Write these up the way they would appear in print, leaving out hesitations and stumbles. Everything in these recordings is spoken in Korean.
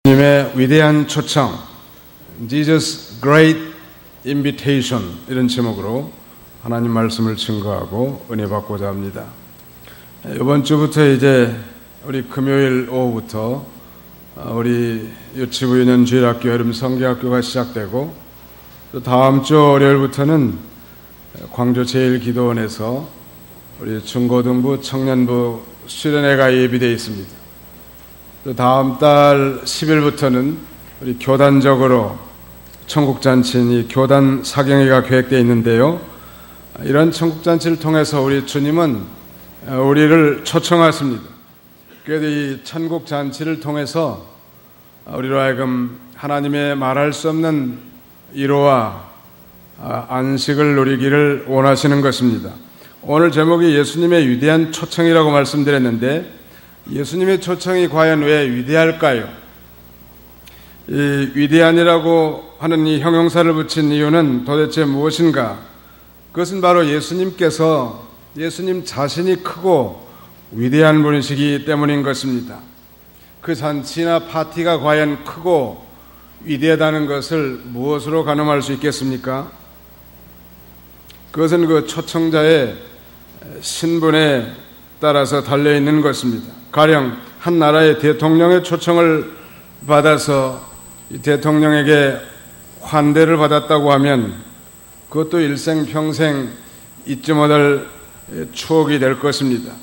주님의 위대한 초청, Jesus Great Invitation, 이런 제목으로 하나님 말씀을 증거하고 은혜 받고자 합니다. 이번 주부터 이제 우리 금요일 오후부터 우리 유치부 유년 주일학교 여름 성경학교가 시작되고, 또 다음 주 월요일부터는 광주 제1기도원에서 우리 중고등부 청년부 수련회가 예비되어 있습니다. 또 다음 달 10일부터는 우리 교단적으로 천국잔치인 이 교단 사경회가 계획되어 있는데요, 이런 천국잔치를 통해서 우리 주님은 우리를 초청하십니다. 그래도 이 천국잔치를 통해서 우리로 하여금 하나님의 말할 수 없는 위로와 안식을 누리기를 원하시는 것입니다. 오늘 제목이 예수님의 위대한 초청이라고 말씀드렸는데, 예수님의 초청이 과연 왜 위대할까요? 이 위대한이라고 하는 이 형용사를 붙인 이유는 도대체 무엇인가? 그것은 바로 예수님께서, 예수님 자신이 크고 위대한 분이시기 때문인 것입니다. 그 잔치나 파티가 과연 크고 위대하다는 것을 무엇으로 가늠할 수 있겠습니까? 그것은 그 초청자의 신분에 따라서 달려있는 것입니다. 가령 한 나라의 대통령의 초청을 받아서 이 대통령에게 환대를 받았다고 하면 그것도 일생평생 잊지 못할 추억이 될 것입니다.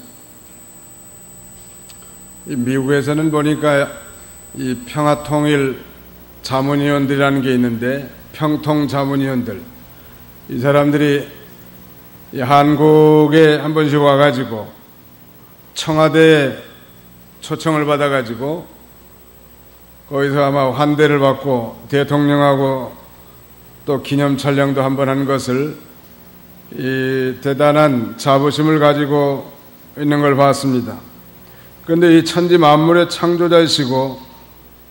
미국에서는 보니까 이 평화통일 자문위원들이라는 게 있는데, 평통자문위원들, 이 사람들이 이 한국에 한 번씩 와가지고 청와대에 초청을 받아가지고 거기서 아마 환대를 받고 대통령하고 또 기념 촬영도 한번 한 것을 이 대단한 자부심을 가지고 있는 걸 봤습니다. 그런데 이 천지 만물의 창조자이시고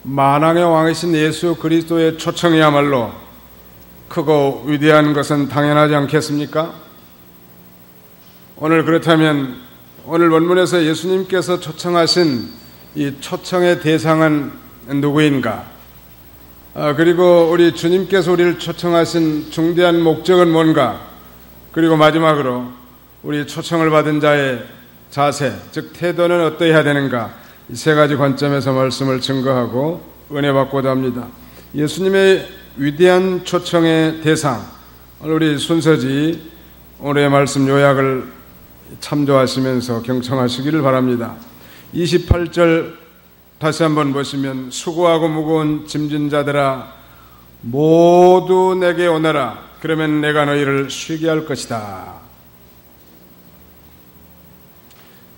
만왕의 왕이신 예수 그리스도의 초청이야말로 크고 위대한 것은 당연하지 않겠습니까? 오늘 그렇다면 오늘 본문에서 예수님께서 초청하신 이 초청의 대상은 누구인가? 그리고 우리 주님께서 우리를 초청하신 중대한 목적은 뭔가? 그리고 마지막으로 우리 초청을 받은 자의 자세, 즉 태도는 어떠해야 되는가? 이 세 가지 관점에서 말씀을 증거하고 은혜 받고자 합니다. 예수님의 위대한 초청의 대상, 우리 순서지 오늘의 말씀 요약을 참조하시면서 경청하시기를 바랍니다. 28절 다시 한번 보시면, 수고하고 무거운 짐진 자들아 모두 내게 오너라. 그러면 내가 너희를 쉬게 할 것이다.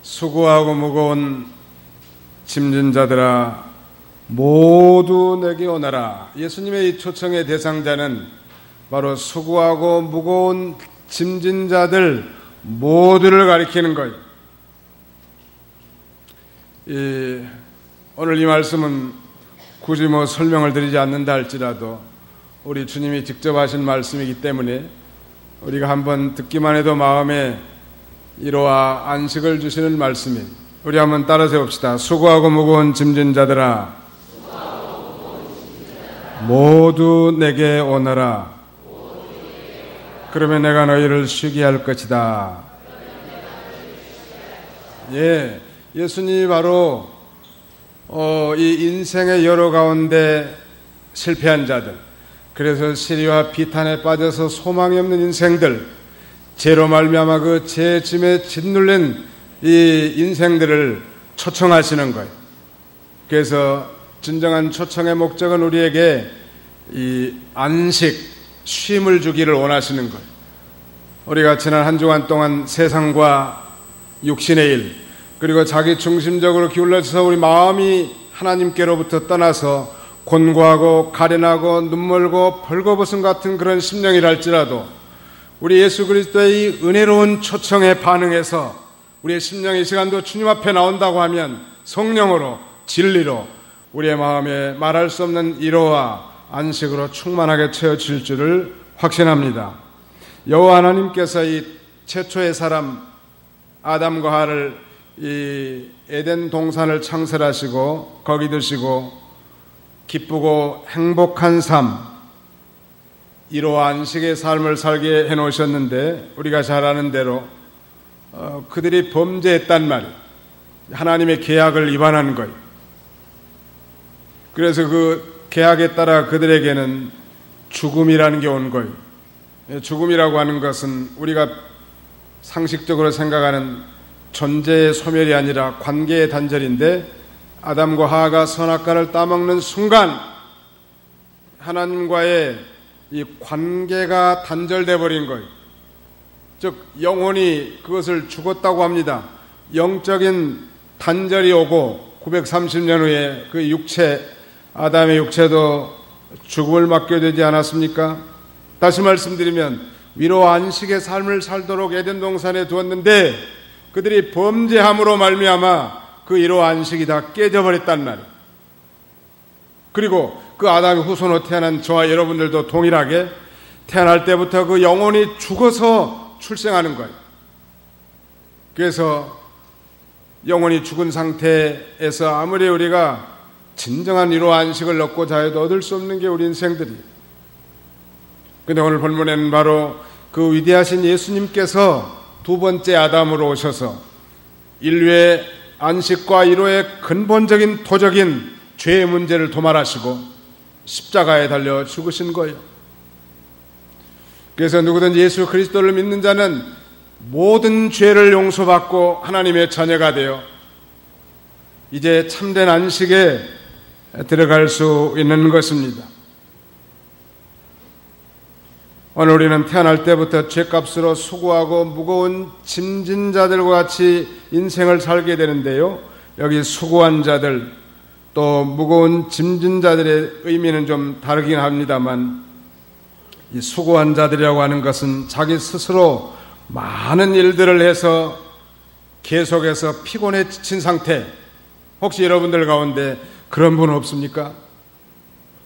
수고하고 무거운 짐진 자들아 모두 내게 오너라. 예수님의 이 초청의 대상자는 바로 수고하고 무거운 짐진 자들 모두를 가리키는 거예요. 오늘 이 말씀은 굳이 설명을 드리지 않는다 할지라도 우리 주님이 직접 하신 말씀이기 때문에 우리가 한번 듣기만 해도 마음에 위로와 안식을 주시는 말씀이, 우리 한번 따라서 봅시다. 수고하고 무거운 짐진 자들아 모두 내게 오너라. 그러면 내가 너희를 쉬게 할 것이다. 예, 예수님이 바로 이 인생의 여러 가운데 실패한 자들, 그래서 시리와 비탄에 빠져서 소망이 없는 인생들, 죄로 말미암아 그 죄의 짐에 짓눌린 이 인생들을 초청하시는 거예요. 그래서 진정한 초청의 목적은 우리에게 이 안식, 쉼을 주기를 원하시는 거예요. 우리가 지난 한 주간 동안 세상과 육신의 일, 그리고 자기 중심적으로 기울어져서 우리 마음이 하나님께로부터 떠나서 곤고하고 가련하고 눈멀고 벌거벗은 같은 그런 심령이라 할지라도 우리 예수 그리스도의 이 은혜로운 초청에 반응해서 우리의 심령이 이 시간도 주님 앞에 나온다고 하면 성령으로, 진리로 우리의 마음에 말할 수 없는 위로와 안식으로 충만하게 채워질 줄을 확신합니다. 여호와 하나님께서 이 최초의 사람 아담과 하와를 이 에덴 동산을 창설하시고 거기 두시고 기쁘고 행복한 삶, 이로와 안식의 삶을 살게 해놓으셨는데 우리가 잘 아는 대로 그들이 범죄했단 말이에요. 하나님의 계약을 위반한 거예요. 그래서 그 계약에 따라 그들에게는 죽음이라는 게 온 거예요. 죽음이라고 하는 것은 우리가 상식적으로 생각하는 존재의 소멸이 아니라 관계의 단절인데, 아담과 하와가 선악과를 따먹는 순간 하나님과의 이 관계가 단절돼 버린 거예요. 즉 영혼이 그것을 죽었다고 합니다. 영적인 단절이 오고 930년 후에 그 육체, 아담의 육체도 죽음을 맞게 되지 않았습니까? 다시 말씀드리면 위로와 안식의 삶을 살도록 에덴 동산에 두었는데 그들이 범죄함으로 말미암아 그 위로와 안식이 다 깨져버렸단 말이에요. 그리고 그 아담의 후손으로 태어난 저와 여러분들도 동일하게 태어날 때부터 그 영혼이 죽어서 출생하는 거예요. 그래서 영혼이 죽은 상태에서 아무리 우리가 진정한 위로와 안식을 얻고자 해도 얻을 수 없는 게 우리 인생들이에요. 근데 오늘 본문에는 바로 그 위대하신 예수님께서 두 번째 아담으로 오셔서 인류의 안식과 위로의 근본적인 도적인 죄의 문제를 도말하시고 십자가에 달려 죽으신 거예요. 그래서 누구든지 예수 그리스도를 믿는 자는 모든 죄를 용서받고 하나님의 자녀가 되어 이제 참된 안식에 들어갈 수 있는 것입니다. 오늘 우리는 태어날 때부터 죄값으로 수고하고 무거운 짐진 자들과 같이 인생을 살게 되는데요, 여기 수고한 자들 또 무거운 짐진 자들의 의미는 좀 다르긴 합니다만, 이 수고한 자들이라고 하는 것은 자기 스스로 많은 일들을 해서 계속해서 피곤해 지친 상태. 혹시 여러분들 가운데 그런 분 없습니까?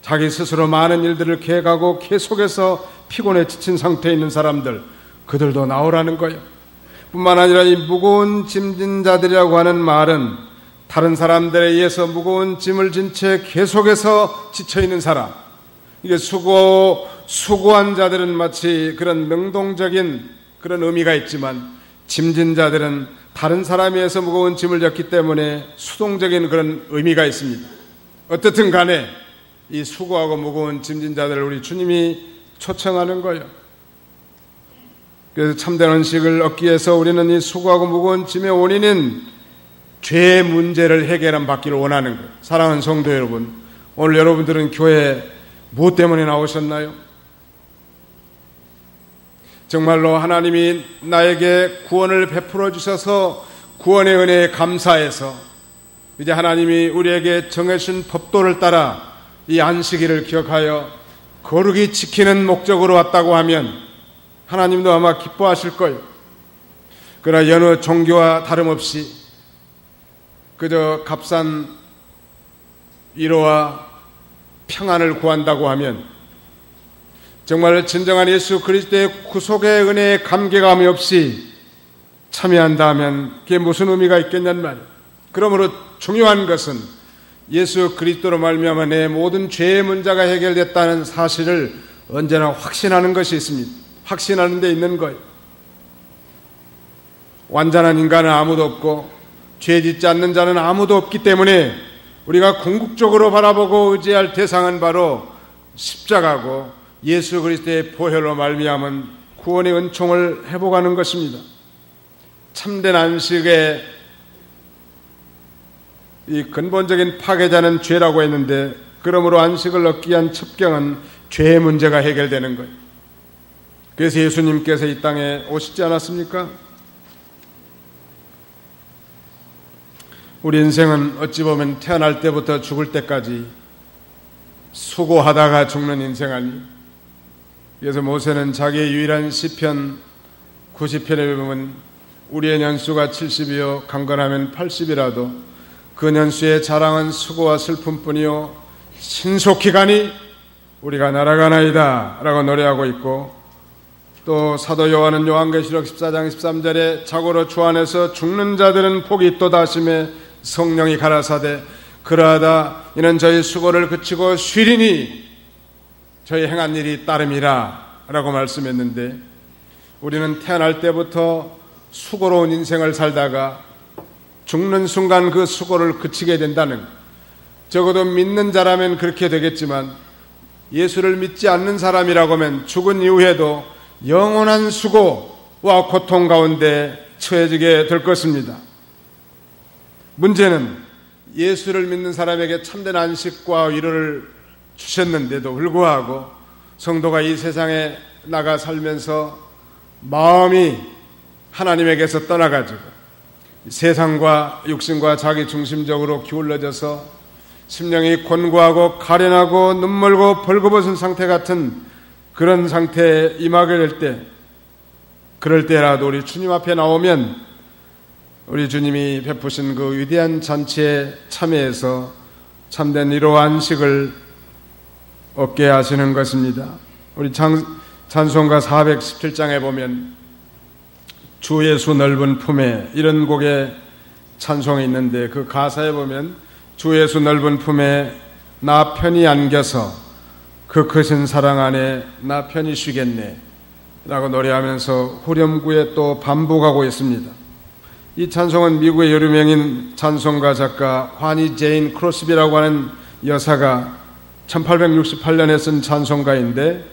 자기 스스로 많은 일들을 계획하고 계속해서 피곤해 지친 상태에 있는 사람들, 그들도 나오라는 거예요. 뿐만 아니라 이 무거운 짐진 자들이라고 하는 말은 다른 사람들에 의해서 무거운 짐을 진 채 계속해서 지쳐있는 사람, 이게 수고한 자들은 마치 그런 능동적인 그런 의미가 있지만, 짐진 자들은 다른 사람에 의해서 무거운 짐을 졌기 때문에 수동적인 그런 의미가 있습니다. 어떻든 간에 이 수고하고 무거운 짐진 자들을 우리 주님이 초청하는 거예요. 그래서 참된 안식을 얻기 위해서 우리는 이 수고하고 무거운 짐의 원인인 죄의 문제를 해결한 받기를 원하는 거예요. 사랑하는 성도 여러분, 오늘 여러분들은 교회에 무엇 때문에 나오셨나요? 정말로 하나님이 나에게 구원을 베풀어 주셔서 구원의 은혜에 감사해서 이제 하나님이 우리에게 정해주신 법도를 따라 이 안식일을 기억하여 거룩히 지키는 목적으로 왔다고 하면 하나님도 아마 기뻐하실 거예요. 그러나 여느 종교와 다름없이 그저 값싼 위로와 평안을 구한다고 하면, 정말 진정한 예수 그리스도의 구속의 은혜에 감개감이 없이 참여한다 하면 그게 무슨 의미가 있겠냔 말이에요. 그러므로 중요한 것은 예수 그리스도로 말미암아 내 모든 죄의 문제가 해결됐다는 사실을 언제나 확신하는 것이 있습니다. 확신하는 데 있는 거예요. 완전한 인간은 아무도 없고 죄 짓지 않는 자는 아무도 없기 때문에 우리가 궁극적으로 바라보고 의지할 대상은 바로 십자가고 예수 그리스도의 보혈로 말미암은 구원의 은총을 회복하는 것입니다. 참된 안식의 이 근본적인 파괴자는 죄라고 했는데, 그러므로 안식을 얻기 위한 첩경은 죄의 문제가 해결되는 거예요. 그래서 예수님께서 이 땅에 오시지 않았습니까? 우리 인생은 어찌 보면 태어날 때부터 죽을 때까지 수고하다가 죽는 인생 아니? 그래서 모세는 자기의 유일한 시편 90편에 보면 우리의 년수가 70이요 강건하면 80이라도 그 년수의 자랑은 수고와 슬픔뿐이요 신속히 가니 우리가 날아가나이다 라고 노래하고 있고, 또 사도 요한은 요한계시록 14장 13절에 자고로 주 안에서 죽는 자들은 복이 있도다 하시매 성령이 가라사대 그러하다 이는 저희 수고를 그치고 쉬리니 저희 행한 일이 따름이라 라고 말씀했는데, 우리는 태어날 때부터 수고로운 인생을 살다가 죽는 순간 그 수고를 그치게 된다는, 적어도 믿는 자라면 그렇게 되겠지만 예수를 믿지 않는 사람이라고 하면 죽은 이후에도 영원한 수고와 고통 가운데 처해지게 될 것입니다. 문제는 예수를 믿는 사람에게 참된 안식과 위로를 주셨는데도 불구하고 성도가 이 세상에 나가 살면서 마음이 하나님에게서 떠나가지고 세상과 육신과 자기 중심적으로 기울어져서 심령이 곤고하고 가련하고 눈멀고 벌거벗은 상태 같은 그런 상태에 임하게 될 때, 그럴 때라도 우리 주님 앞에 나오면 우리 주님이 베푸신 그 위대한 잔치에 참여해서 참된 위로와 안식을 얻게 하시는 것입니다. 우리 찬송가 417장에 보면 주 예수 넓은 품에, 이런 곡의 찬송이 있는데 그 가사에 보면 주 예수 넓은 품에 나 편히 안겨서 그 크신 사랑 안에 나 편히 쉬겠네 라고 노래하면서 후렴구에 또 반복하고 있습니다. 이 찬송은 미국의 여류명인 찬송가 작가 화니 제인 크로스비라고 하는 여사가 1868년에 쓴 찬송가인데,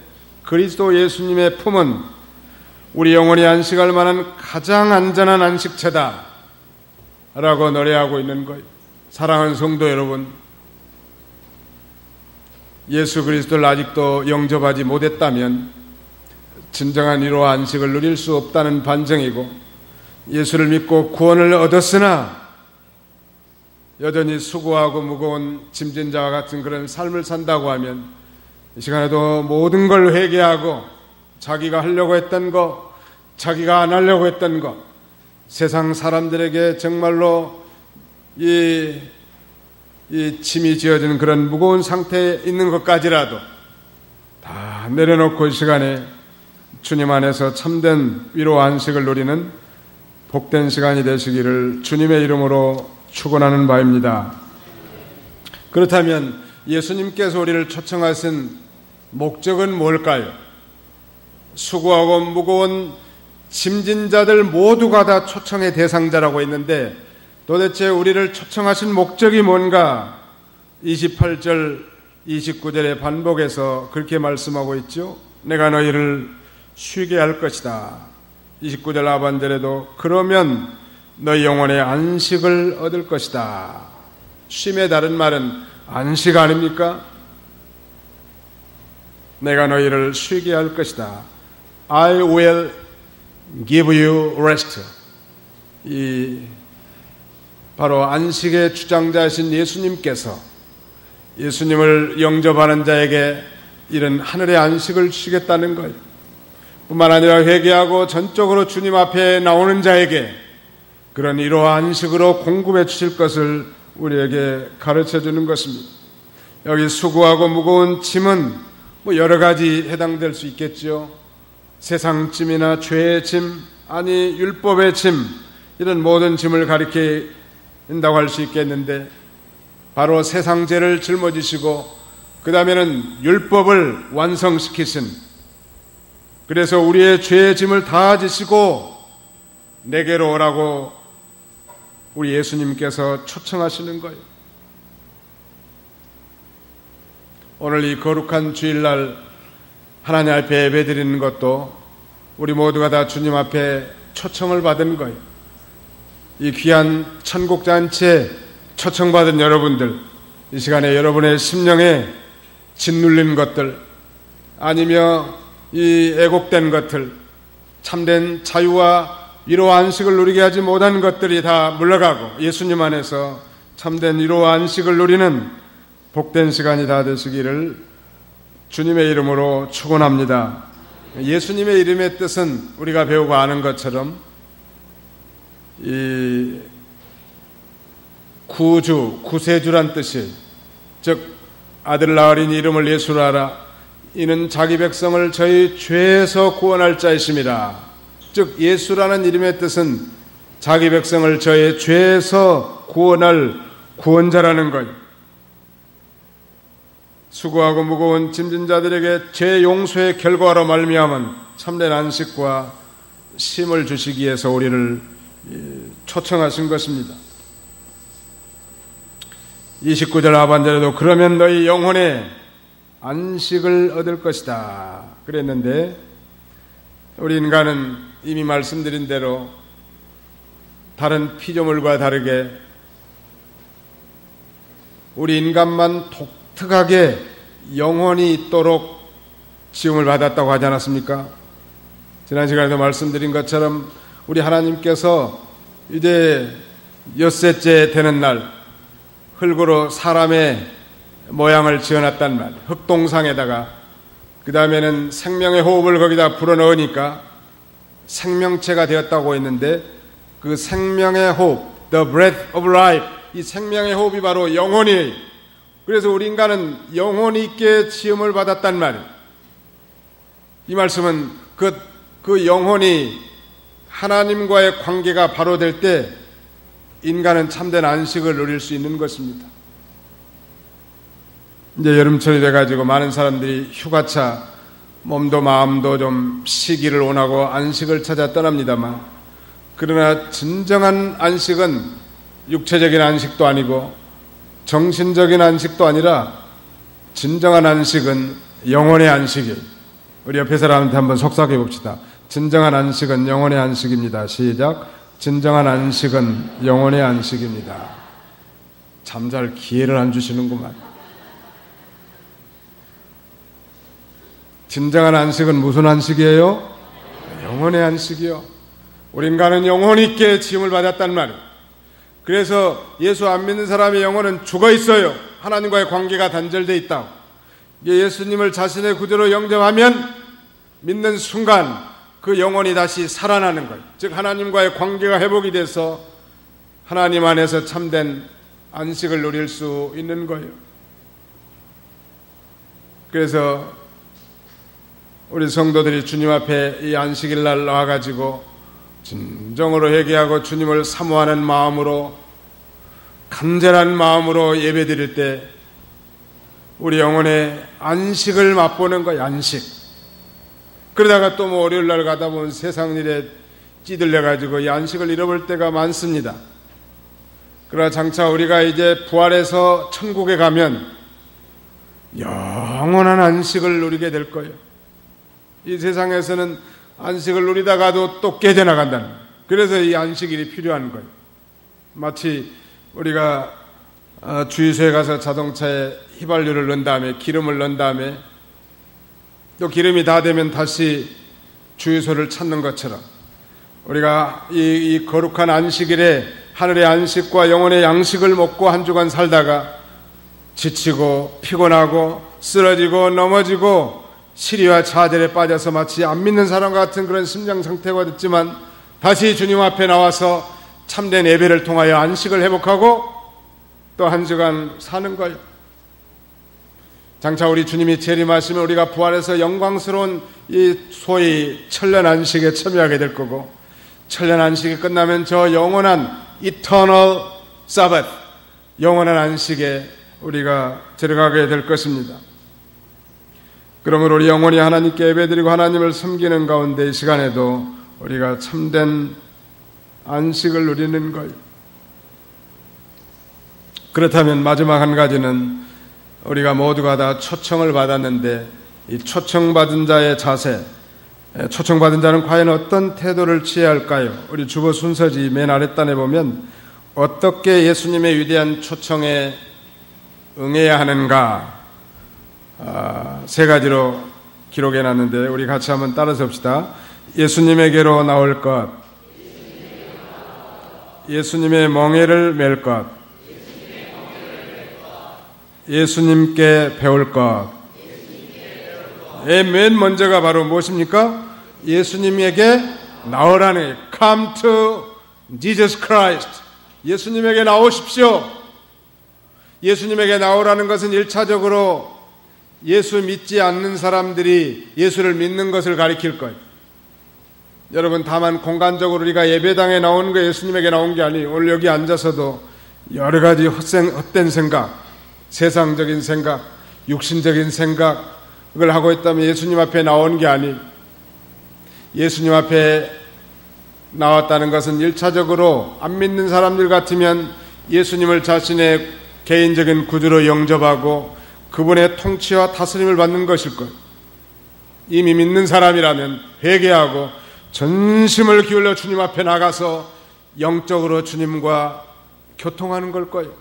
그리스도 예수님의 품은 우리 영혼이 안식할 만한 가장 안전한 안식처다 라고 노래하고 있는 거예요. 사랑하는 성도 여러분, 예수 그리스도를 아직도 영접하지 못했다면 진정한 위로와 안식을 누릴 수 없다는 반증이고, 예수를 믿고 구원을 얻었으나 여전히 수고하고 무거운 짐진 자와 같은 그런 삶을 산다고 하면 이 시간에도 모든 걸 회개하고 자기가 하려고 했던 것, 자기가 안 하려고 했던 것, 세상 사람들에게 정말로 이 짐이 지어진 그런 무거운 상태에 있는 것까지라도 다 내려놓고 이 시간에 주님 안에서 참된 위로와 안식을 누리는 복된 시간이 되시기를 주님의 이름으로 축원하는 바입니다. 그렇다면 예수님께서 우리를 초청하신 목적은 뭘까요? 수고하고 무거운 짐진 자들 모두가 다 초청의 대상자라고 했는데 도대체 우리를 초청하신 목적이 뭔가 28절 29절의 반복에서 그렇게 말씀하고 있죠. 내가 너희를 쉬게 할 것이다. 29절 하반절에도 그러면 너희 영혼의 안식을 얻을 것이다. 쉼의 다른 말은 안식 아닙니까? 내가 너희를 쉬게 할 것이다. I will give you rest. 이 바로 안식의 주장자이신 예수님께서 예수님을 영접하는 자에게 이런 하늘의 안식을 주시겠다는 거예요. 뿐만 아니라 회개하고 전적으로 주님 앞에 나오는 자에게 그런 위로와 안식으로 공급해 주실 것을 우리에게 가르쳐 주는 것입니다. 여기 수고하고 무거운 짐은 여러 가지 해당될 수 있겠죠. 세상 짐이나 죄의 짐, 아니 율법의 짐, 이런 모든 짐을 가리킨다고 할 수 있겠는데, 바로 세상 죄를 짊어지시고 그 다음에는 율법을 완성시키신, 그래서 우리의 죄의 짐을 다 지시고 내게로 오라고 우리 예수님께서 초청하시는 거예요. 오늘 이 거룩한 주일날 하나님 앞에 예배드리는 것도 우리 모두가 다 주님 앞에 초청을 받은 거예요. 이 귀한 천국잔치에 초청받은 여러분들, 이 시간에 여러분의 심령에 짓눌린 것들, 아니며 이 애곡된 것들, 참된 자유와 위로와 안식을 누리게 하지 못한 것들이 다 물러가고 예수님 안에서 참된 위로와 안식을 누리는 복된 시간이 다 되시기를 주님의 이름으로 축원합니다. 예수님의 이름의 뜻은 우리가 배우고 아는 것처럼 이 구주, 구세주란 뜻이, 즉 아들 낳으린 이름을 예수로 하라. 이는 자기 백성을 저희 죄에서 구원할 자이심이라. 즉 예수라는 이름의 뜻은 자기 백성을 저희 죄에서 구원할 구원자라는 것. 수고하고 무거운 짐진 자들에게 죄 용서의 결과로 말미암은 참된 안식과 쉼을 주시기 위해서 우리를 초청하신 것입니다. 29절 하반절에도 그러면 너희 영혼에 안식을 얻을 것이다 그랬는데, 우리 인간은 이미 말씀드린 대로 다른 피조물과 다르게 우리 인간만 독특하게 영혼이 있도록 지음을 받았다고 하지 않았습니까? 지난 시간에도 말씀드린 것처럼 우리 하나님께서 이제 엿새째 되는 날 흙으로 사람의 모양을 지어놨단 말이에요. 흙동상에다가 그 다음에는 생명의 호흡을 거기다 불어넣으니까 생명체가 되었다고 했는데, 그 생명의 호흡, the breath of life, 이 생명의 호흡이 바로 영혼이에요. 그래서 우리 인간은 영혼이 있게 지음을 받았단 말이에요. 이 말씀은 그 영혼이 하나님과의 관계가 바로 될 때 인간은 참된 안식을 누릴 수 있는 것입니다. 이제 여름철이 돼가지고 많은 사람들이 휴가차, 몸도 마음도 좀 쉬기를 원하고 안식을 찾아 떠납니다만, 그러나 진정한 안식은 육체적인 안식도 아니고 정신적인 안식도 아니라 진정한 안식은 영혼의 안식이에요. 우리 옆에 사람한테 한번 속삭여 봅시다. 진정한 안식은 영혼의 안식입니다. 시작. 진정한 안식은 영혼의 안식입니다. 잠잘 기회를 안 주시는구만. 진정한 안식은 무슨 안식이에요? 영혼의 안식이요. 우리 인간은 영혼 있게 지음을 받았단 말이에요. 그래서 예수 안 믿는 사람의 영혼은 죽어 있어요. 하나님과의 관계가 단절되어 있다고. 예수님을 자신의 구주로 영접하면 믿는 순간 그 영혼이 다시 살아나는 거예요. 즉 하나님과의 관계가 회복이 돼서 하나님 안에서 참된 안식을 누릴 수 있는 거예요. 그래서 우리 성도들이 주님 앞에 이 안식일 날 나와가지고 진정으로 회개하고 주님을 사모하는 마음으로, 간절한 마음으로 예배드릴 때 우리 영혼의 안식을 맛보는 거예요. 안식. 그러다가 또 뭐 월요일 날 가다 보면 세상 일에 찌들려가지고 이 안식을 잃어볼 때가 많습니다. 그러나 장차 우리가 이제 부활해서 천국에 가면 영원한 안식을 누리게 될 거예요. 이 세상에서는 안식을 누리다가도 또 깨져나간다는 거예요. 그래서 이 안식일이 필요한 거예요. 마치 우리가 주유소에 가서 자동차에 휘발유를 넣은 다음에 기름을 넣은 다음에 또 기름이 다 되면 다시 주유소를 찾는 것처럼 우리가 이 거룩한 안식일에 하늘의 안식과 영혼의 양식을 먹고 한 주간 살다가 지치고 피곤하고 쓰러지고 넘어지고 시리와 좌절에 빠져서 마치 안 믿는 사람과 같은 그런 심장 상태가 됐지만 다시 주님 앞에 나와서 참된 예배를 통하여 안식을 회복하고 또 한 주간 사는 거예요. 장차 우리 주님이 재림하시면 우리가 부활해서 영광스러운 이 소위 천년 안식에 참여하게 될 거고, 천년 안식이 끝나면 저 영원한 Eternal Sabbath, 영원한 안식에 우리가 들어가게 될 것입니다. 그러므로 우리 영원히 하나님께 예배드리고 하나님을 섬기는 가운데 이 시간에도 우리가 참된 안식을 누리는 것. 그렇다면 마지막 한 가지는 우리가 모두가 다 초청을 받았는데 이 초청받은 자의 자세, 초청받은 자는 과연 어떤 태도를 취해야 할까요? 우리 주보 순서지 맨 아랫단에 보면 어떻게 예수님의 위대한 초청에 응해야 하는가 세 가지로 기록해 놨는데 우리 같이 한번 따라서 봅시다. 예수님에게로 나올 것, 예수님의 멍에를 맬 것, 예수님께 배울 것. 맨 먼저가 바로 무엇입니까? 예수님에게 나오라는, Come to Jesus Christ. 예수님에게 나오십시오. 예수님에게 나오라는 것은 1차적으로 예수 믿지 않는 사람들이 예수를 믿는 것을 가리킬 거예요. 여러분, 다만 공간적으로 우리가 예배당에 나오는 거 예수님에게 나온 게 아니에요. 오늘 여기 앉아서도 여러 가지 헛된 생각, 세상적인 생각, 육신적인 생각을 하고 있다면 예수님 앞에 나온 게 아닌, 예수님 앞에 나왔다는 것은 1차적으로 안 믿는 사람들 같으면 예수님을 자신의 개인적인 구주로 영접하고 그분의 통치와 다스림을 받는 것일 것. 이미 믿는 사람이라면 회개하고 전심을 기울여 주님 앞에 나가서 영적으로 주님과 교통하는 걸 거예요.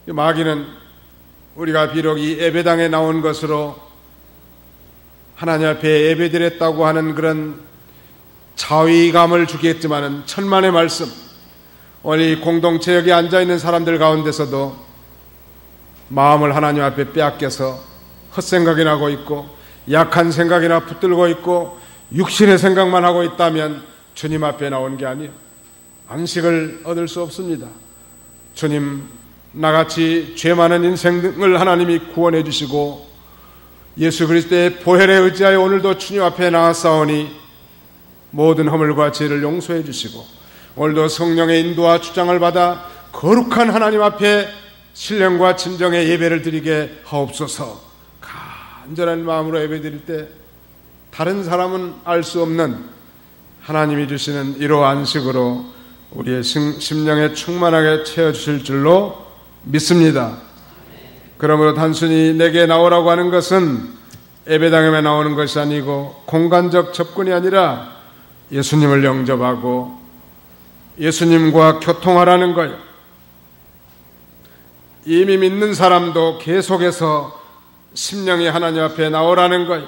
마귀는 우리가 비록 이 예배당에 나온 것으로 하나님 앞에 예배드렸다고 하는 그런 자위감을 주겠지만은 천만의 말씀, 오늘 공동체 여기 앉아있는 사람들 가운데서도 마음을 하나님 앞에 빼앗겨서 헛생각이 나고 있고 약한 생각이나 붙들고 있고 육신의 생각만 하고 있다면 주님 앞에 나온 게 아니에요. 안식을 얻을 수 없습니다. 주님, 나같이 죄 많은 인생을 하나님이 구원해 주시고 예수 그리스도의 보혈에 의지하여 오늘도 주님 앞에 나아싸우니 모든 허물과 죄를 용서해 주시고 오늘도 성령의 인도와 주장을 받아 거룩한 하나님 앞에 신령과 진정의 예배를 드리게 하옵소서. 간절한 마음으로 예배 드릴 때 다른 사람은 알 수 없는 하나님이 주시는 이러한 안식으로 우리의 심령에 충만하게 채워주실 줄로 믿습니다. 그러므로 단순히 내게 나오라고 하는 것은 예배당에만 나오는 것이 아니고 공간적 접근이 아니라 예수님을 영접하고 예수님과 교통하라는 거예요. 이미 믿는 사람도 계속해서 심령이 하나님 앞에 나오라는 거예요.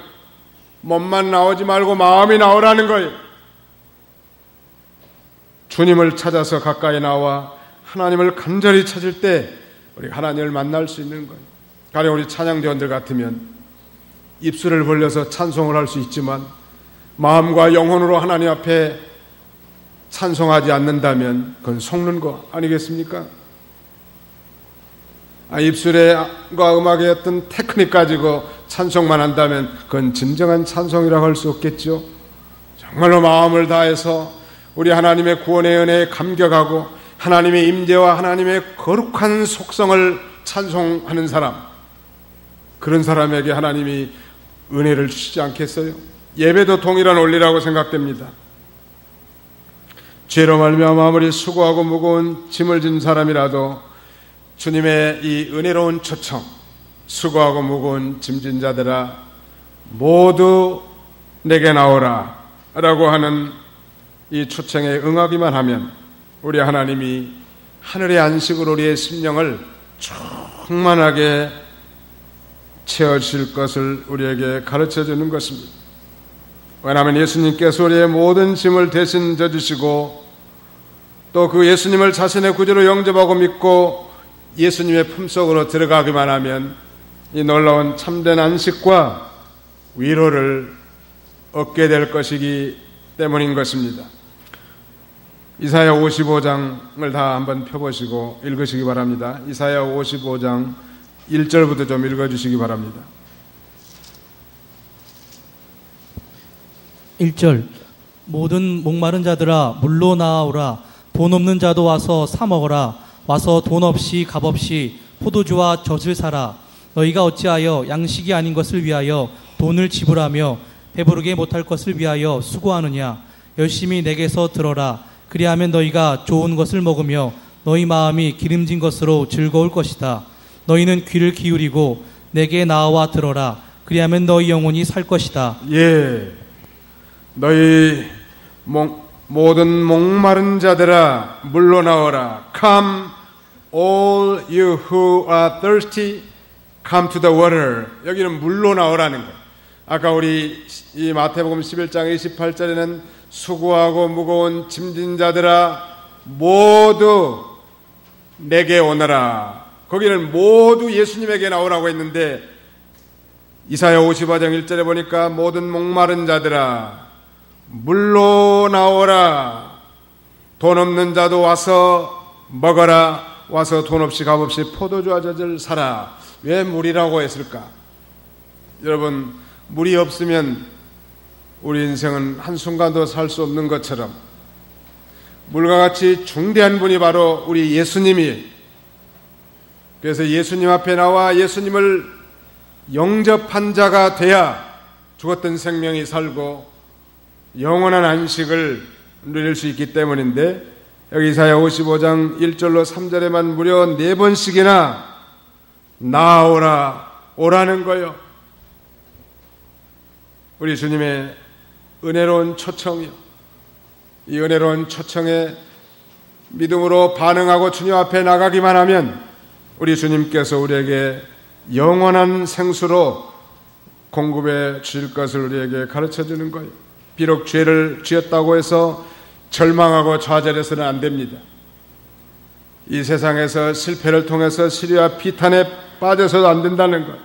몸만 나오지 말고 마음이 나오라는 거예요. 주님을 찾아서 가까이 나와 하나님을 간절히 찾을 때 우리가 하나님을 만날 수 있는 거예요. 가령 우리 찬양대원들 같으면 입술을 벌려서 찬송을 할 수 있지만 마음과 영혼으로 하나님 앞에 찬송하지 않는다면 그건 속는 거 아니겠습니까? 입술과 음악의 어떤 테크닉 가지고 찬송만 한다면 그건 진정한 찬송이라고 할 수 없겠죠. 정말로 마음을 다해서 우리 하나님의 구원의 은혜에 감격하고 하나님의 임재와 하나님의 거룩한 속성을 찬송하는 사람, 그런 사람에게 하나님이 은혜를 주시지 않겠어요? 예배도 동일한 원리라고 생각됩니다. 죄로 말미암아 아무리 수고하고 무거운 짐을 진 사람이라도 주님의 이 은혜로운 초청, 수고하고 무거운 짐진 자들아 모두 내게 나오라 라고 하는 이 초청에 응하기만 하면 우리 하나님이 하늘의 안식으로 우리의 심령을 충만하게 채워주실 것을 우리에게 가르쳐주는 것입니다. 왜냐하면 예수님께서 우리의 모든 짐을 대신 져주시고 또 그 예수님을 자신의 구주로 영접하고 믿고 예수님의 품속으로 들어가기만 하면 이 놀라운 참된 안식과 위로를 얻게 될 것이기 때문인 것입니다. 이사야 55장을 다 한번 펴보시고 읽으시기 바랍니다. 이사야 55장 1절부터 좀 읽어주시기 바랍니다. 1절 모든 목마른 자들아 물로 나아오라. 돈 없는 자도 와서 사 먹어라. 와서 돈 없이 값 없이 포도주와 젖을 사라. 너희가 어찌하여 양식이 아닌 것을 위하여 돈을 지불하며 배부르게 못할 것을 위하여 수고하느냐. 열심히 내게서 들어라. 그리하면 너희가 좋은 것을 먹으며 너희 마음이 기름진 것으로 즐거울 것이다. 너희는 귀를 기울이고 내게 나와 들어라. 그리하면 너희 영혼이 살 것이다. 예, 너희 모든 목마른 자들아 물로 나오라. Come all you who are thirsty, come to the water. 여기는 물로 나오라는 거예요. 아까 우리 이 마태복음 11장 28절에는 수고하고 무거운 짐진 자들아 모두 내게 오너라. 거기는 모두 예수님에게 나오라고 했는데 이사야 55장 1절에 보니까 모든 목마른 자들아 물로 나오라. 돈 없는 자도 와서 먹어라. 와서 돈 없이 값 없이 포도주와 젖을 사라. 왜 물이라고 했을까? 여러분, 물이 없으면 우리 인생은 한순간도 살 수 없는 것처럼 물과 같이 중대한 분이 바로 우리 예수님이에요. 그래서 예수님 앞에 나와 예수님을 영접한 자가 돼야 죽었던 생명이 살고 영원한 안식을 누릴 수 있기 때문인데, 여기 이사야 55장 1절로 3절에만 무려 4번씩이나 나오라 오라는 거요. 우리 주님의 은혜로운 초청이요. 이 은혜로운 초청에 믿음으로 반응하고 주님 앞에 나가기만 하면 우리 주님께서 우리에게 영원한 생수로 공급해 주실 것을 우리에게 가르쳐 주는 거예요. 비록 죄를 지었다고 해서 절망하고 좌절해서는 안 됩니다. 이 세상에서 실패를 통해서 시리와 비탄에 빠져서도 안 된다는 거예요.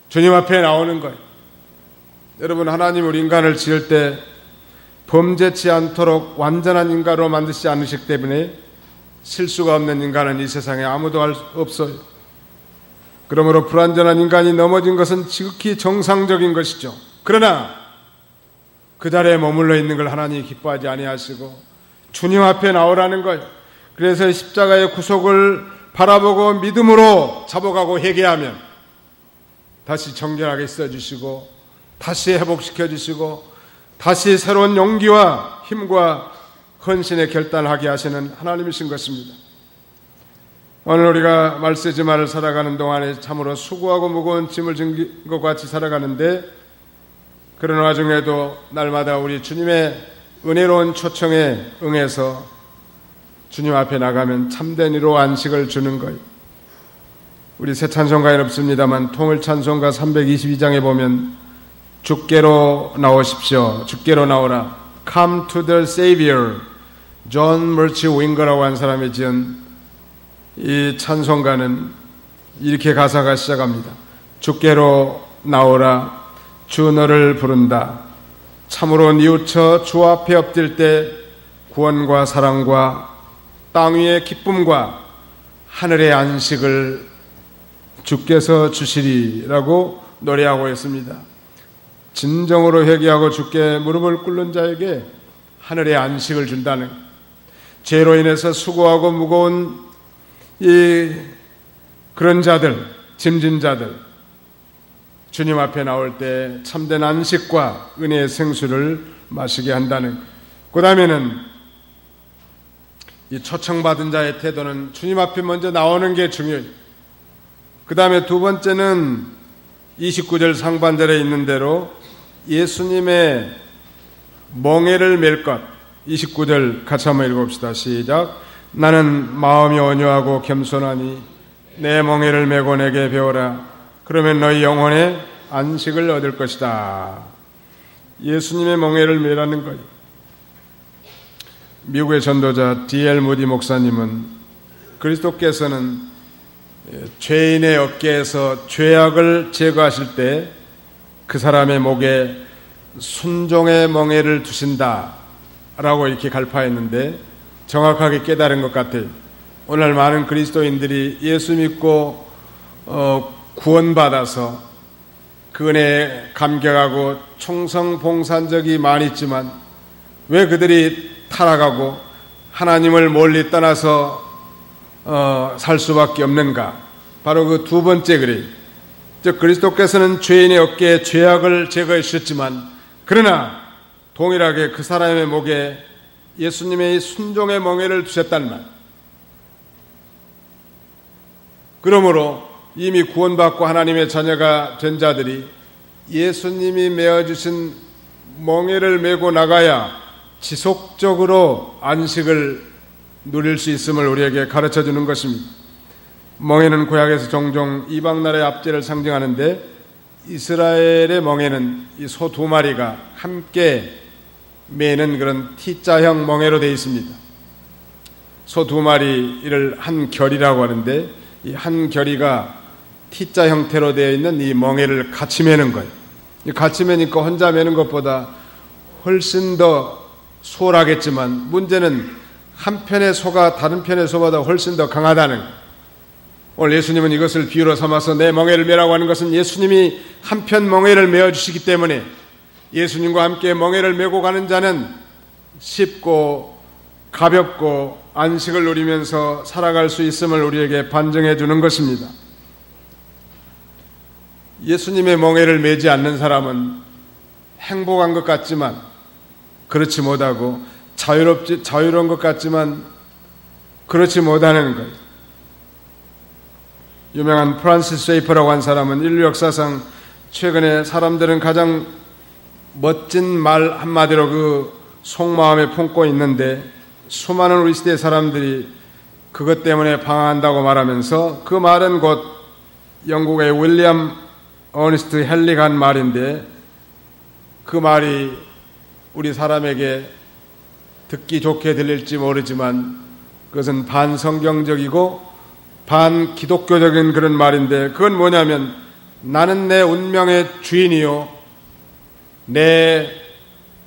주님 앞에 나오는 거예요. 여러분, 하나님 우리 인간을 지을 때 범죄치 않도록 완전한 인간으로 만드시지 않으시기 때문에 실수가 없는 인간은 이 세상에 아무도 없어요. 그러므로 불완전한 인간이 넘어진 것은 지극히 정상적인 것이죠. 그러나 그 자리에 머물러 있는 걸 하나님이 기뻐하지 아니하시고 주님 앞에 나오라는 거예요. 그래서 십자가의 구속을 바라보고 믿음으로 잡아가고 회개하면 다시 정결하게 써주시고 다시 회복시켜 주시고 다시 새로운 용기와 힘과 헌신의 결단하게 하시는 하나님이신 것입니다. 오늘 우리가 말세지마를 살아가는 동안에 참으로 수고하고 무거운 짐을 진 것 같이 살아가는데, 그런 와중에도 날마다 우리 주님의 은혜로운 초청에 응해서 주님 앞에 나가면 참된 이로 안식을 주는 거예요. 우리 새 찬송가에는 없습니다만 통일 찬송가 322장에 보면 주께로 나오십시오, 주께로 나오라, Come to the Savior, 존 머치 윙거라고 한 사람이 지은 이 찬송가는 이렇게 가사가 시작합니다. 주께로 나오라, 주 너를 부른다. 참으로 뉘우쳐 주 앞에 엎드릴 때 구원과 사랑과 땅 위의 기쁨과 하늘의 안식을 주께서 주시리라고 노래하고 있습니다. 진정으로 회개하고 주께 무릎을 꿇는 자에게 하늘의 안식을 준다는, 죄로 인해서 수고하고 무거운 그런 자들, 짐진 자들, 주님 앞에 나올 때 참된 안식과 은혜의 생수를 마시게 한다는. 그 다음에는 이 초청받은 자의 태도는 주님 앞에 먼저 나오는 게 중요해요. 그 다음에 두 번째는 29절 상반절에 있는 대로 예수님의 멍에를 맬 것. 29절 같이 한번 읽어봅시다. 시작. 나는 마음이 온유하고 겸손하니 내 멍에를 메고 내게 배우라. 그러면 너희 영혼에 안식을 얻을 것이다. 예수님의 멍에를 매라는 거예요. 미국의 전도자 D.L. 무디 목사님은 그리스도께서는 죄인의 어깨에서 죄악을 제거하실 때 그 사람의 목에 순종의 멍에를 두신다 라고 이렇게 갈파했는데 정확하게 깨달은 것 같아요. 오늘 많은 그리스도인들이 예수 믿고 구원받아서 그 은혜에 감격하고 충성봉산적이 많이 있지만 왜 그들이 타락하고 하나님을 멀리 떠나서 살 수밖에 없는가? 바로 그 두 번째 그래요. 즉 그리스도께서는 죄인의 어깨에 죄악을 제거해 주셨지만, 그러나 동일하게 그 사람의 목에 예수님의 순종의 멍에를 두셨단 말. 그러므로 이미 구원받고 하나님의 자녀가 된 자들이 예수님이 메어주신 멍에를 메고 나가야 지속적으로 안식을 누릴 수 있음을 우리에게 가르쳐주는 것입니다. 멍에는 구약에서 종종 이방나라의 압제를 상징하는데, 이스라엘의 멍에는 이 소 두 마리가 함께 매는 그런 T자형 멍에로 되어 있습니다. 소 두 마리를 한 결이라고 하는데, 이 한 결이가 T자 형태로 되어 있는 이 멍에를 같이 매는 거예요. 같이 매니까 혼자 매는 것보다 훨씬 더 수월하겠지만, 문제는 한편의 소가 다른 편의 소보다 훨씬 더 강하다는 거예요. 오늘 예수님은 이것을 비유로 삼아서 내 멍에를 매라고 하는 것은 예수님이 한편 멍에를 메어주시기 때문에 예수님과 함께 멍에를 메고 가는 자는 쉽고 가볍고 안식을 누리면서 살아갈 수 있음을 우리에게 반증해 주는 것입니다. 예수님의 멍에를 매지 않는 사람은 행복한 것 같지만 그렇지 못하고 자유로운 것 같지만 그렇지 못하는 거예요. 유명한 프란시스 쉐이퍼라고 한 사람은 인류 역사상 최근에 사람들은 가장 멋진 말 한마디로 그 속마음에 품고 있는데 수많은 우리 시대 사람들이 그것 때문에 방황한다고 말하면서 그 말은 곧 영국의 윌리엄 어니스트 헬리가 한 말인데 그 말이 우리 사람에게 듣기 좋게 들릴지 모르지만 그것은 반성경적이고 반기독교적인 그런 말인데 그건 뭐냐면 나는 내 운명의 주인이요 내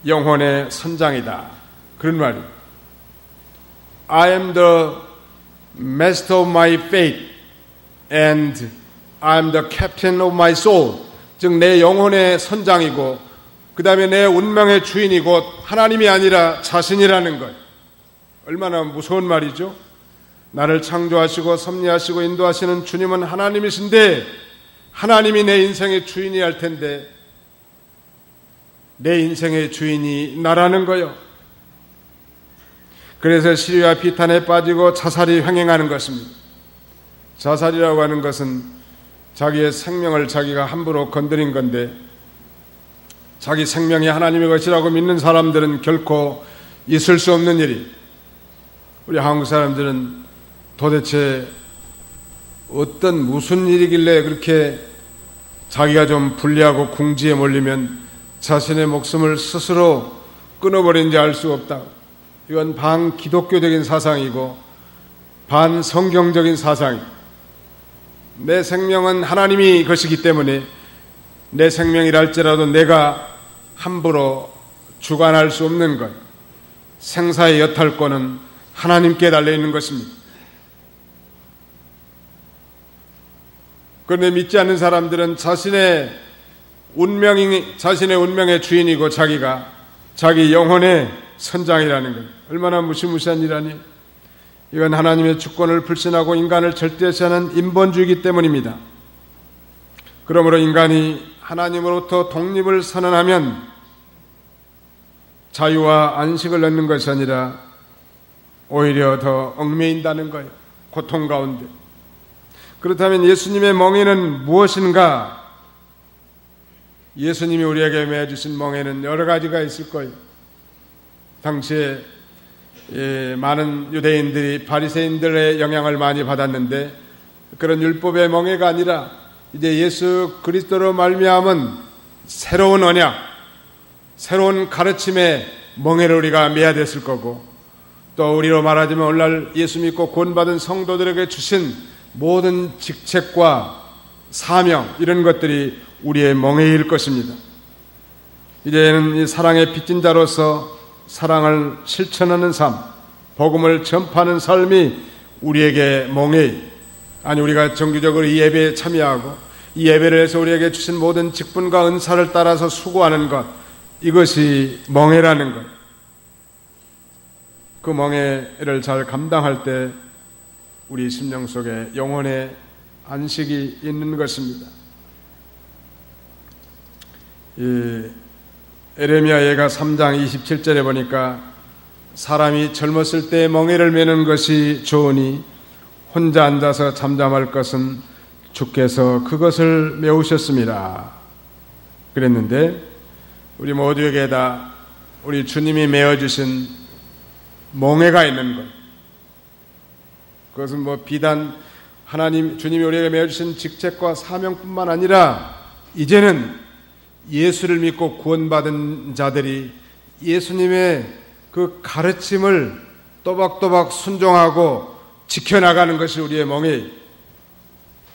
영혼의 선장이다 그런 말이에요. I am the master of my fate and I am the captain of my soul. 즉 내 영혼의 선장이고 그 다음에 내 운명의 주인이 곧 하나님이 아니라 자신이라는 것. 얼마나 무서운 말이죠. 나를 창조하시고 섭리하시고 인도하시는 주님은 하나님이신데 하나님이 내 인생의 주인이 할 텐데 내 인생의 주인이 나라는 거요. 그래서 시리와 비탄에 빠지고 자살이 횡행하는 것입니다. 자살이라고 하는 것은 자기의 생명을 자기가 함부로 건드린 건데 자기 생명이 하나님의 것이라고 믿는 사람들은 결코 있을 수 없는 일이. 우리 한국 사람들은 도대체 무슨 일이길래 그렇게 자기가 좀 불리하고 궁지에 몰리면 자신의 목숨을 스스로 끊어버린지 알 수 없다. 이건 반기독교적인 사상이고 반성경적인 사상이고 내 생명은 하나님이 것이기 때문에 내 생명이랄지라도 내가 함부로 주관할 수 없는 것. 생사의 여탈권은 하나님께 달려있는 것입니다. 그런데 믿지 않는 사람들은 자신의 운명의 주인이고 자기가 자기 영혼의 선장이라는 것. 얼마나 무시무시한 일이라니. 이건 하나님의 주권을 불신하고 인간을 절대시하는 인본주의이기 때문입니다. 그러므로 인간이 하나님으로부터 독립을 선언하면 자유와 안식을 얻는 것이 아니라 오히려 더 얽매인다는 거예요. 고통 가운데. 그렇다면 예수님의 멍에는 무엇인가? 예수님이 우리에게 매주신 멍에는 여러 가지가 있을 거예요. 당시에 많은 유대인들이 바리새인들의 영향을 많이 받았는데 그런 율법의 멍에가 아니라 이제 예수 그리스도로 말미암은 새로운 언약, 새로운 가르침의 멍에를 우리가 매야 됐을 거고 또 우리로 말하자면 오늘날 예수 믿고 구원받은 성도들에게 주신 모든 직책과 사명 이런 것들이 우리의 멍에일 것입니다. 이제는 이 사랑의 빚진 자로서 사랑을 실천하는 삶, 복음을 전파하는 삶이 우리에게 멍에 아니 우리가 정기적으로 이 예배에 참여하고 이 예배를 해서 우리에게 주신 모든 직분과 은사를 따라서 수고하는 것 이것이 멍에라는 것. 그 멍에를 잘 감당할 때 우리 심령 속에 영혼의 안식이 있는 것입니다. 에레미야 예가 3장 27절에 보니까 사람이 젊었을 때 멍에를 매는 것이 좋으니 혼자 앉아서 잠잠할 것은 주께서 그것을 메우셨습니다. 그랬는데 우리 모두에게 다 우리 주님이 메어주신 멍에가 있는 것. 그것은 비단 주님이 우리에게 메어주신 직책과 사명뿐만 아니라 이제는 예수를 믿고 구원받은 자들이 예수님의 그 가르침을 또박또박 순종하고 지켜나가는 것이 우리의 멍에.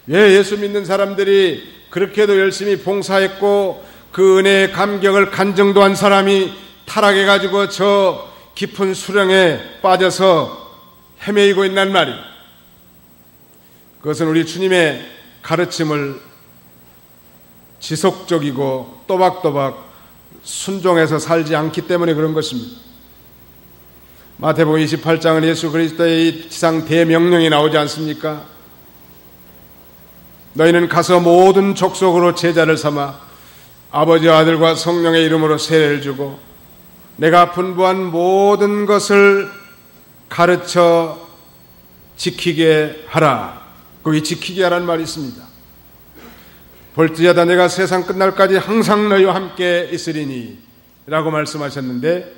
왜 예수 믿는 사람들이 그렇게도 열심히 봉사했고 그 은혜의 감격을 간증도 한 사람이 타락해가지고 저 깊은 수렁에 빠져서 헤매이고 있단 말이에요. 그것은 우리 주님의 가르침을 지속적이고 또박또박 순종해서 살지 않기 때문에 그런 것입니다. 마태복음 28장은 예수 그리스도의 지상 대명령이 나오지 않습니까? 너희는 가서 모든 족속으로 제자를 삼아 아버지와 아들과 성령의 이름으로 세례를 주고 내가 분부한 모든 것을 가르쳐 지키게 하라. 거기 지키게 하라는 말이 있습니다. 볼지어다 내가 세상 끝날까지 항상 너희와 함께 있으리니 라고 말씀하셨는데,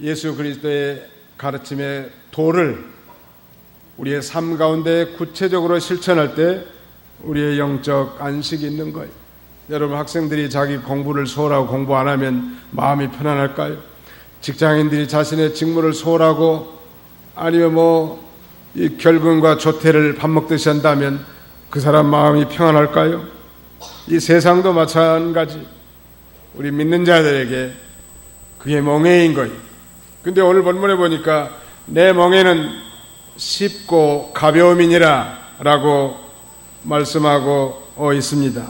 예수 그리스도의 가르침의 도를 우리의 삶 가운데 구체적으로 실천할 때 우리의 영적 안식이 있는 거예요. 여러분, 학생들이 자기 공부를 소홀하고 공부 안 하면 마음이 편안할까요? 직장인들이 자신의 직무를 소홀하고 아니면 이 결근과 조퇴를 밥 먹듯이 한다면 그 사람 마음이 평안할까요? 이 세상도 마찬가지. 우리 믿는 자들에게 그게 멍에인 거예요. 근데 오늘 본문에 보니까 내 멍에는 쉽고 가벼움이니라 라고 말씀하고 있습니다.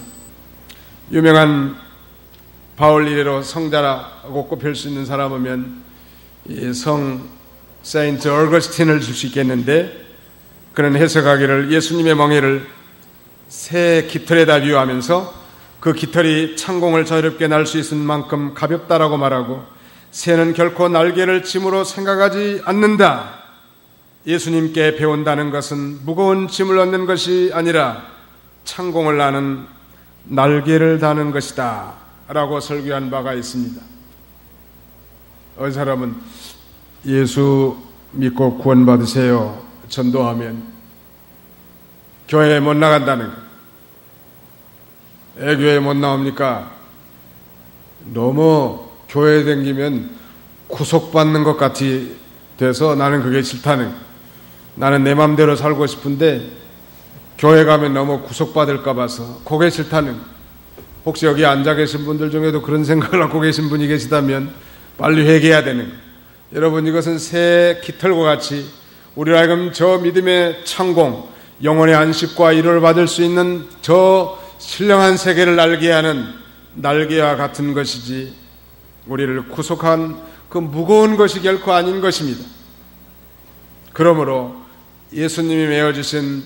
유명한 바울 이래로 성자라고 꼽힐 수 있는 사람이면 성 세인트 어거스틴을 줄 수 있겠는데, 그는 해석하기를 예수님의 멍에를 새 깃털에다 비유하면서 그 깃털이 창공을 자유롭게 날 수 있을 만큼 가볍다라고 말하고, 새는 결코 날개를 짐으로 생각하지 않는다. 예수님께 배운다는 것은 무거운 짐을 얻는 것이 아니라 창공을 나는 날개를 다는 것이다 라고 설교한 바가 있습니다. 어느 사람은 예수 믿고 구원받으세요 전도하면 교회에 못 나간다는 것. 애교회 못 나옵니까? 너무 교회에 다니면 구속받는 것 같이 돼서 나는 그게 싫다는 것. 나는 내 맘대로 살고 싶은데 교회 가면 너무 구속받을까 봐서 그게 싫다는 것. 혹시 여기 앉아 계신 분들 중에도 그런 생각을 하고 계신 분이 계시다면 빨리 회개해야 되는 것. 여러분, 이것은 새 깃털과 같이 우리로 하여금 저 믿음의 창공, 영혼의 안식과 위로를 받을 수 있는 저 신령한 세계를 알게 하는 날개와 같은 것이지, 우리를 구속한 그 무거운 것이 결코 아닌 것입니다. 그러므로 예수님이 메어주신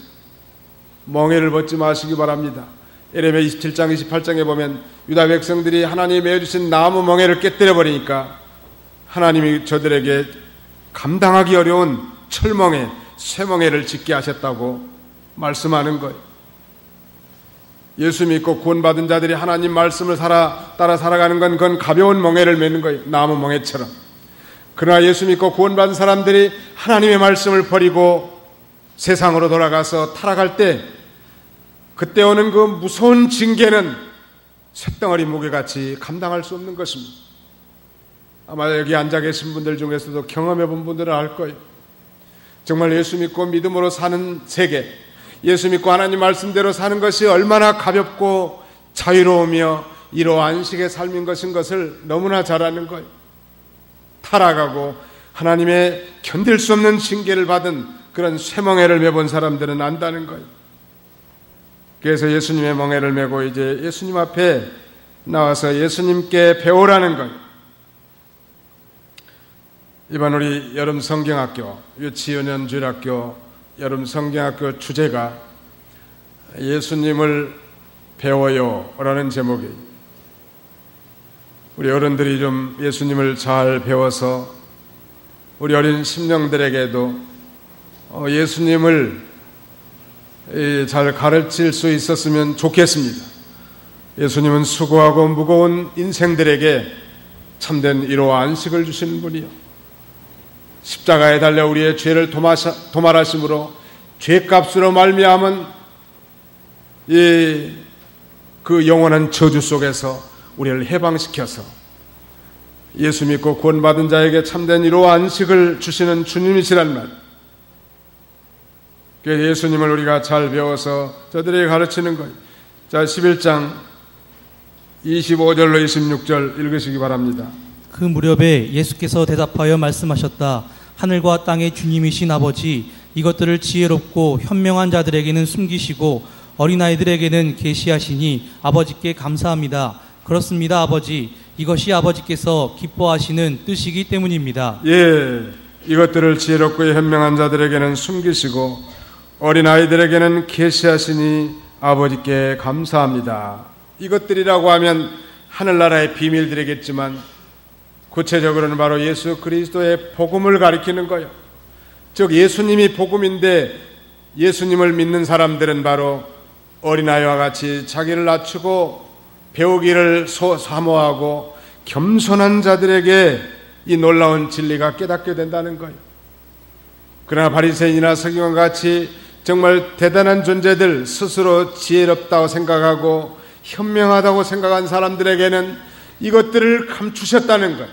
멍에를 벗지 마시기 바랍니다. 에레미야 27장 28장에 보면 유다 백성들이 하나님이 메어주신 나무 멍에를 깨뜨려 버리니까 하나님이 저들에게 감당하기 어려운 철멍에, 쇠멍에를 짓게 하셨다고 말씀하는 거예요. 예수 믿고 구원받은 자들이 하나님 말씀을 따라 살아가는 건 그건 가벼운 멍에를 메는 거예요. 나무 멍에처럼. 그러나 예수 믿고 구원받은 사람들이 하나님의 말씀을 버리고 세상으로 돌아가서 타락할 때, 그때 오는 그 무서운 징계는 쇳덩어리 무게같이 감당할 수 없는 것입니다. 아마 여기 앉아 계신 분들 중에서도 경험해 본 분들은 알 거예요. 정말 예수 믿고 믿음으로 사는 세계, 예수 믿고 하나님 말씀대로 사는 것이 얼마나 가볍고 자유로우며 이로 안식의 삶인 것인 것을 너무나 잘 아는 거예요. 타락하고 하나님의 견딜 수 없는 징계를 받은 그런 쇠멍에를 메본 사람들은 안다는 거예요. 그래서 예수님의 멍에를 메고 이제 예수님 앞에 나와서 예수님께 배우라는 거예요. 이번 우리 여름 성경학교, 유치유년 주일학교 여름 성경학교 주제가 예수님을 배워요 라는 제목이에요. 우리 어른들이 좀 예수님을 잘 배워서 우리 어린 심령들에게도 예수님을 잘 가르칠 수 있었으면 좋겠습니다. 예수님은 수고하고 무거운 인생들에게 참된 위로와 안식을 주시는 분이요, 십자가에 달려 우리의 죄를 도말하심으로 죄값으로 말미암은 그 영원한 저주 속에서 우리를 해방시켜서 예수 믿고 구원받은 자에게 참된 위로와 안식을 주시는 주님이시란 말. 그래서 예수님을 우리가 잘 배워서 저들에게 가르치는 거예요. 자, 11장 25절로 26절 읽으시기 바랍니다. 그 무렵에 예수께서 대답하여 말씀하셨다. 하늘과 땅의 주님이신 아버지, 이것들을 지혜롭고 현명한 자들에게는 숨기시고 어린아이들에게는 계시하시니 아버지께 감사합니다. 그렇습니다, 아버지. 이것이 아버지께서 기뻐하시는 뜻이기 때문입니다. 이것들을 지혜롭고 현명한 자들에게는 숨기시고 어린아이들에게는 계시하시니 아버지께 감사합니다. 이것들이라고 하면 하늘나라의 비밀들이겠지만 구체적으로는 바로 예수 그리스도의 복음을 가리키는 거예요. 즉 예수님이 복음인데 예수님을 믿는 사람들은 바로 어린아이와 같이 자기를 낮추고 배우기를 사모하고 겸손한 자들에게 이 놀라운 진리가 깨닫게 된다는 거예요. 그러나 바리새인이나 서기관 같이 정말 대단한 존재들, 스스로 지혜롭다고 생각하고 현명하다고 생각한 사람들에게는 이것들을 감추셨다는 것.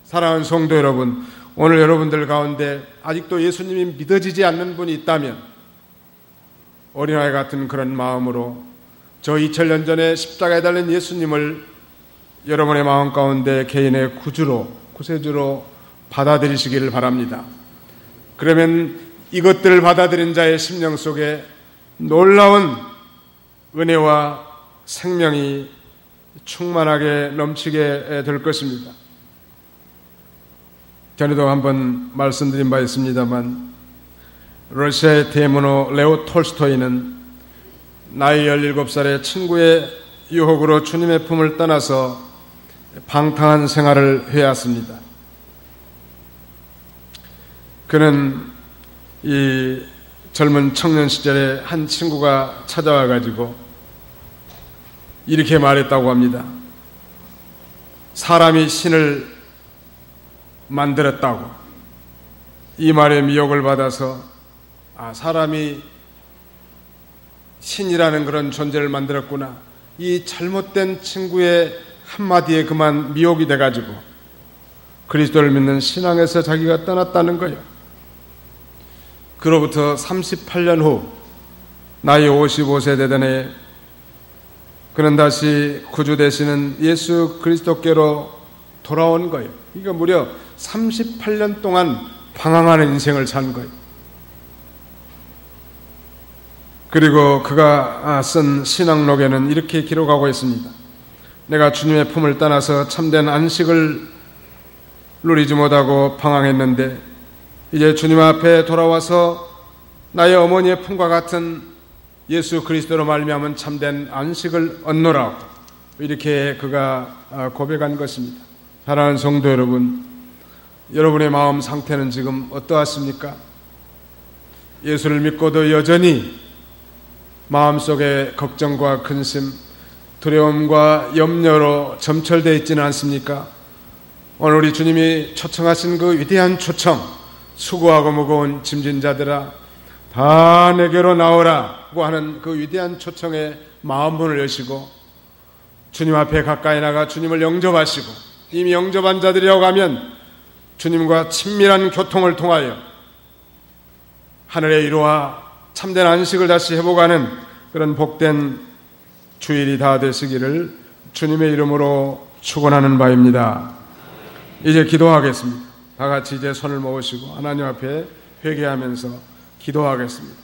사랑하는 성도 여러분, 오늘 여러분들 가운데 아직도 예수님이 믿어지지 않는 분이 있다면 어린아이 같은 그런 마음으로 저 2000년 전에 십자가에 달린 예수님을 여러분의 마음 가운데 개인의 구세주로 받아들이시기를 바랍니다. 그러면 이것들을 받아들인 자의 심령 속에 놀라운 은혜와 생명이 충만하게 넘치게 될 것입니다. 전에도 한번 말씀드린 바 있습니다만 러시아의 대문호 레오 톨스토이는 나이 17살의 친구의 유혹으로 주님의 품을 떠나서 방탕한 생활을 해왔습니다. 그는 이 젊은 청년 시절에 한 친구가 찾아와 가지고 이렇게 말했다고 합니다. 사람이 신을 만들었다고. 이 말에 미혹을 받아서 사람이 신이라는 그런 존재를 만들었구나. 이 잘못된 친구의 한마디에 그만 미혹이 돼가지고 그리스도를 믿는 신앙에서 자기가 떠났다는 거예요. 그로부터 38년 후 나이 55세 되던 해 그는 다시 구주 되시는 예수 그리스도께로 돌아온 거예요. 이거 무려 38년 동안 방황하는 인생을 산 거예요. 그리고 그가 쓴 신앙록에는 이렇게 기록하고 있습니다. 내가 주님의 품을 떠나서 참된 안식을 누리지 못하고 방황했는데 이제 주님 앞에 돌아와서 나의 어머니의 품과 같은 예수 그리스도로 말미암은 참된 안식을 얻노라고 이렇게 그가 고백한 것입니다. 사랑하는 성도 여러분, 여러분의 마음 상태는 지금 어떠하십니까? 예수를 믿고도 여전히 마음속에 걱정과 근심, 두려움과 염려로 점철되어 있지는 않습니까? 오늘 우리 주님이 초청하신 그 위대한 초청, 수고하고 무거운 짐진 자들아 다 내게로 나오라고 하는 그 위대한 초청에 마음문을 여시고 주님 앞에 가까이 나가 주님을 영접하시고 이미 영접한 자들이라고 하면 주님과 친밀한 교통을 통하여 하늘의 이루와 참된 안식을 다시 회복하는 그런 복된 주일이 다 되시기를 주님의 이름으로 축원하는 바입니다. 이제 기도하겠습니다. 다 같이 이제 손을 모으시고 하나님 앞에 회개하면서 기도하겠습니다.